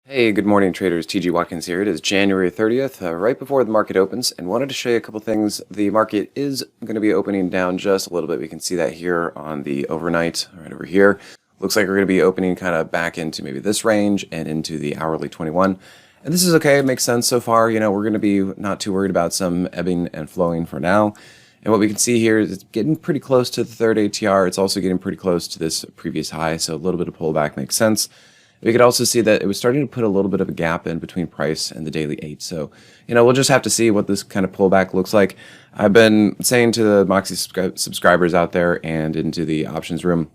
Hey, good morning traders. TG Watkins here. It is January 30th, right before the market opens, and wanted to show you a couple things. The market is going to be opening down just a little bit. We can see that here on the overnight, right over here. Looks like we're going to be opening kind of back into maybe this range and into the hourly 21. And this is okay. It makes sense so far. You know, we're going to be not too worried about some ebbing and flowing for now. And what we can see here is it's getting pretty close to the third ATR. It's also getting pretty close to this previous high, so a little bit of pullback makes sense. We could also see that it was starting to put a little bit of a gap in between price and the daily 8. So, you know, we'll just have to see what this kind of pullback looks like. I've been saying to the Moxie subscribers out there and into the options room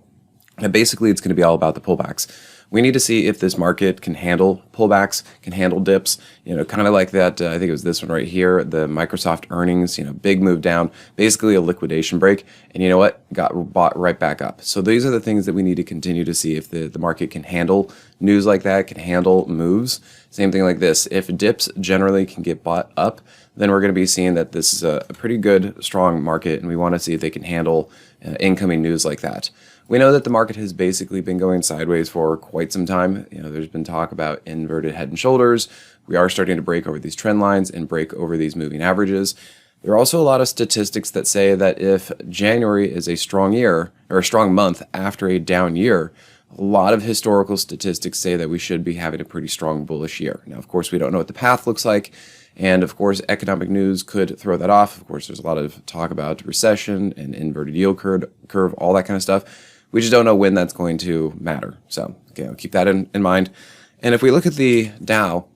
that basically it's going to be all about the pullbacks. We need to see if this market can handle pullbacks, can handle dips, you know, kind of like that, I think it was this one right here, the Microsoft earnings, you know, big move down, basically a liquidation break. And you know what? Got bought right back up. So these are the things that we need to continue to see if the market can handle news like that, can handle moves. Same thing like this. If dips generally can get bought up, then we're going to be seeing that this is a pretty good, strong market, and we want to see if they can handle incoming news like that. We know that the market has basically been going sideways for quite some time. You know, there's been talk about inverted head and shoulders. We are starting to break over these trend lines and break over these moving averages. There are also a lot of statistics that say that if January is a strong year or a strong month after a down year, a lot of historical statistics say that we should be having a pretty strong bullish year. Now, of course, we don't know what the path looks like. And of course, economic news could throw that off. Of course, there's a lot of talk about recession and inverted yield curve, all that kind of stuff. We just don't know when that's going to matter. So, okay, we'll keep that in mind. And if we look at the Dow,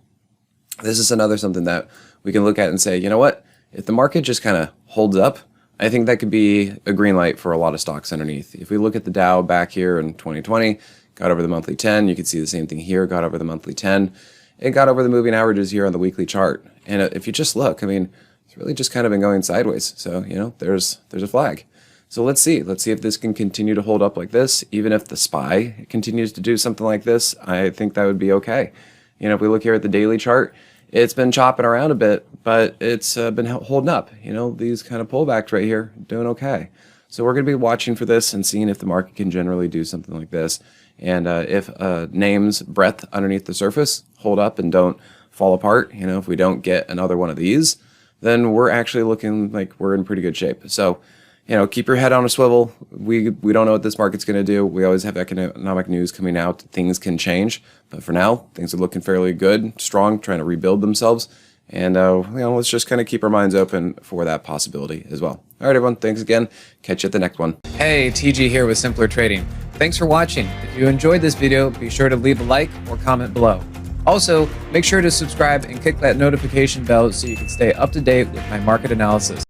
this is another something that we can look at and say, you know what? If the market just kind of holds up, I think that could be a green light for a lot of stocks underneath. If we look at the Dow back here in 2020, got over the monthly 10, you can see the same thing here, got over the monthly 10. It got over the moving averages here on the weekly chart. And if you just look, I mean, it's really just kind of been going sideways. So, you know, there's a flag. So let's see if this can continue to hold up like this. Even if the SPY continues to do something like this, I think that would be okay. You know, if we look here at the daily chart, it's been chopping around a bit, but it's been holding up. You know, these kind of pullbacks right here, doing okay. So we're going to be watching for this and seeing if the market can generally do something like this. And if names breadth underneath the surface hold up and don't fall apart, you know, if we don't get another one of these, then we're actually looking like we're in pretty good shape. So, you know, keep your head on a swivel. We don't know what this market's going to do. We always have economic news coming out. Things can change. But for now, things are looking fairly good, strong, trying to rebuild themselves. And, you know, let's just kind of keep our minds open for that possibility as well. All right, everyone. Thanks again. Catch you at the next one. Hey, TG here with Simpler Trading. Thanks for watching. If you enjoyed this video, be sure to leave a like or comment below. Also, make sure to subscribe and click that notification bell so you can stay up to date with my market analysis.